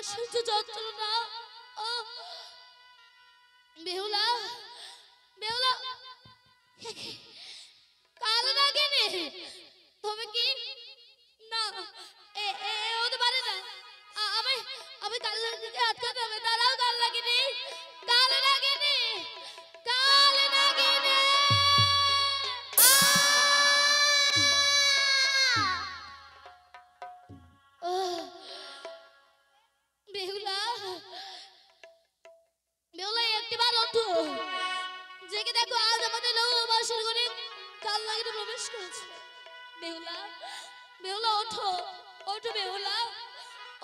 অসহ্য যন্ত্রণা। বেহুলা বেহুলা কাল নাগিনী তুমি কি না হতে পারে না। আমি আমি কাল নাগিনীকে আটকাতে হবে। দাঁড়াও কাল নাগিনী কাল নাগিনী কাল নাগিনী। বেহুলা বেহুলা একটিবার ওঠো, জেগে দেখো আজ আমাদের লৌহবাসের ঘরে কাল নাগিনী প্রবেশ করেছে। বেহুলা বেহুলা ওঠো ওঠো বেহুলা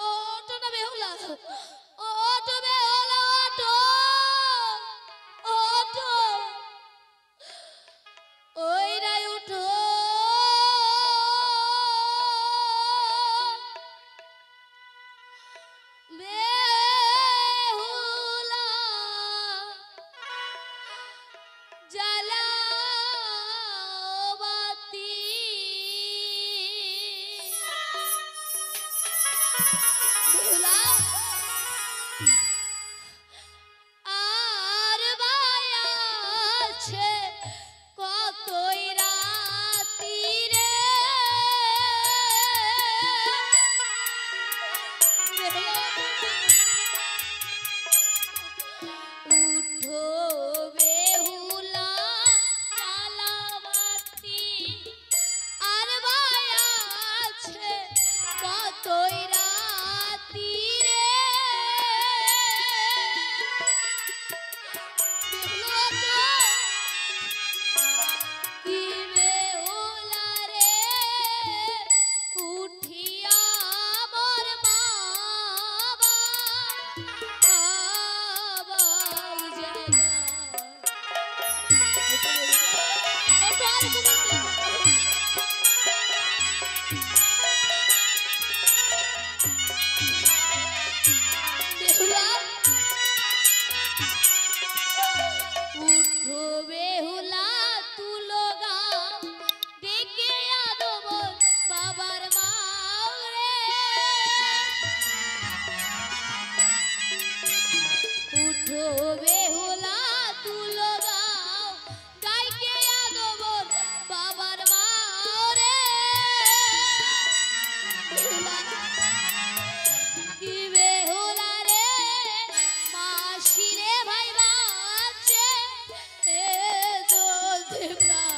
ওঠো না বেহুলা ওঠো বেহুলা ওঠো ওঠো ওই রাই ওঠো বেহুলা জ্বালাও বাতি। বেহুলা আর বায়াছে কতই রাতি রে। উঠো বেহুলা জ্বালাবাতি আর বায়াছে কতই রাতি রে। কি বেহুলা রে উঠিয়া মোর বাবা আবাই জানা। বেহুলা উঠো বেহুলা তুলো গাও ডেকে আনো মোর বাবার মাও রে। উঠো বেহুলা তুলো গাও ডাইকে আনো মোর বাবার মাও রে। বেহুলা কি বেহুলা রে মাসি রে ভাই বাচ্চে এ জলদি প্রাণ।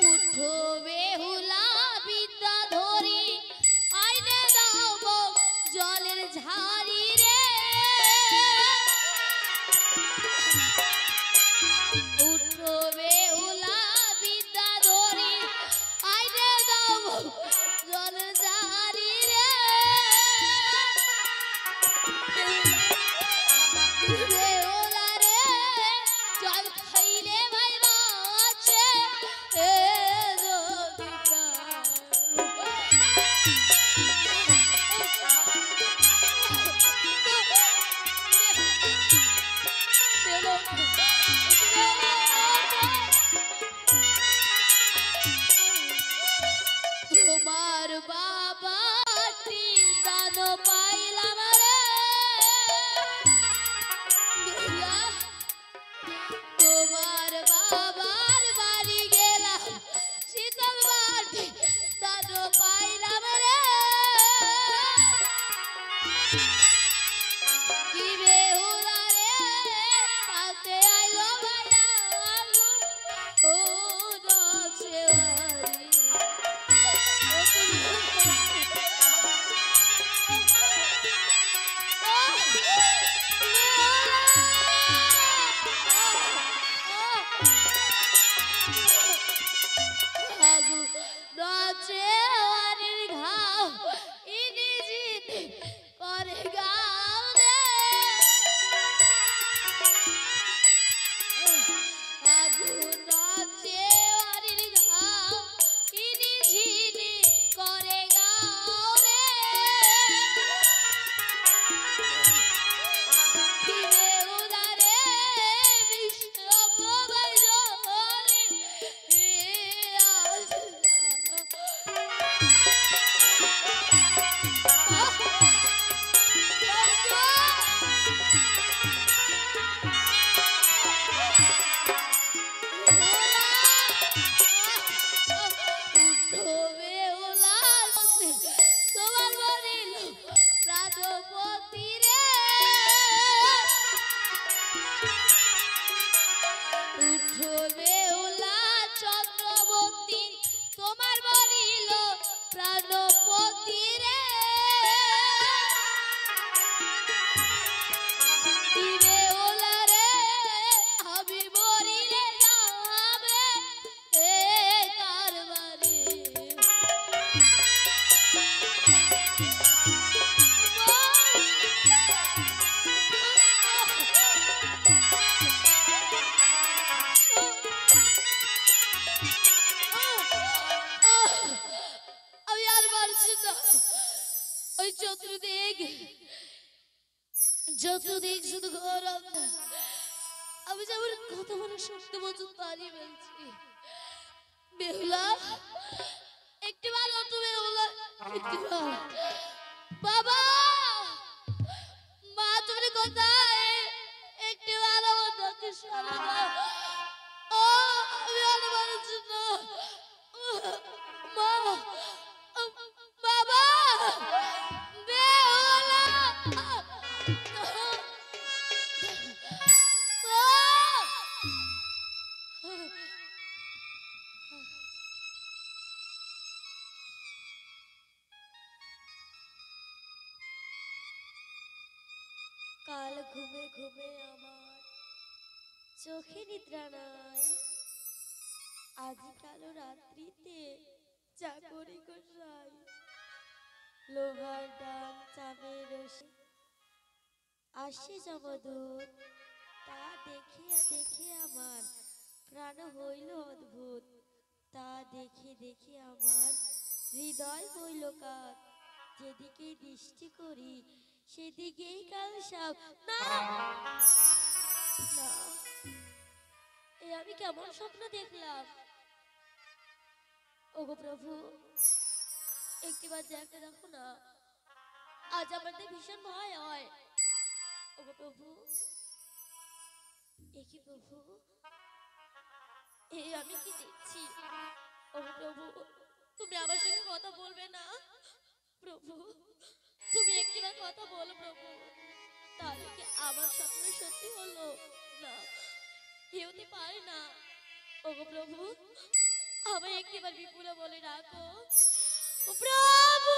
উঠো বেহুলা বিদ্যা ধরি আইনে দাও গো জলের ঝাড়ি রে। উঠো বেহুলা বিদ্যা ধরি আইনে দাও গো জলের ঝাড়ি রে। বেহুলা রে জল খাইলে ভাই বাঁচে এ যদি প্রাণ। তোমার বাবাটি দান পাইলাম রে। বেহুলা তোমার বাবার বাড়ি গেলাম শীতল বাটি দান পাইলাম রে। কি বেহুলা রে আতে আইলো ভাইয়া ও নাচে বাড়ি। নাচে বাড়ির ঘাও ইনি জিনি করে প্রাণপতি রে উঠো বেহুলা চক্রবর্তী তোমার বলিল প্রাণপতি রে বেহুলা রে আমি মরিলে যাবে এ কারবারে আমি আর পারছি না ওই চতুর্দিক শুধু ঘর আমি যেমন কত বড় সত্য বচন দাঁড়িয়ে ফেলছি বেহুলা একটিবার অটো বেহুলা একটিবার বাবা মা তুমি কোথায় একটিবার আমার ডাকে সাড়া দাও ও আমি আর পারছি না মা বাবা বেহুলা কাল ঘুমে ঘুমে আমার চোখে নিদ্রা নাই আজি কালো রাত্রিতে চাকরি গোসাই লোহার ডান চামের রসে আসে যমদূত তা দেখে আমার প্রাণ হইল অদ্ভুত তা দেখে আমার হৃদয় হইল কাত যেদিকেই দৃষ্টি করি সেদিকেই কাল সাপ না না এ আমি কেমন স্বপ্ন দেখলাম ওগো প্রভু একটিবার দেখতে দেখো না আজ আমাদের ভীষণ ভয় হয় ওগো প্রভু এ কি প্রভু এ আমি কি দেখছি ওগো প্রভু তুমি আমার সঙ্গে কথা বলবে না প্রভু তুমি একটিবার কথা বলো প্রভু তাহলে কি আমার স্বপ্ন সত্যি হলো না হতে পারে না ওগো প্রভু আমায় একটিবার বিপুলা বলে রাখো প্রভু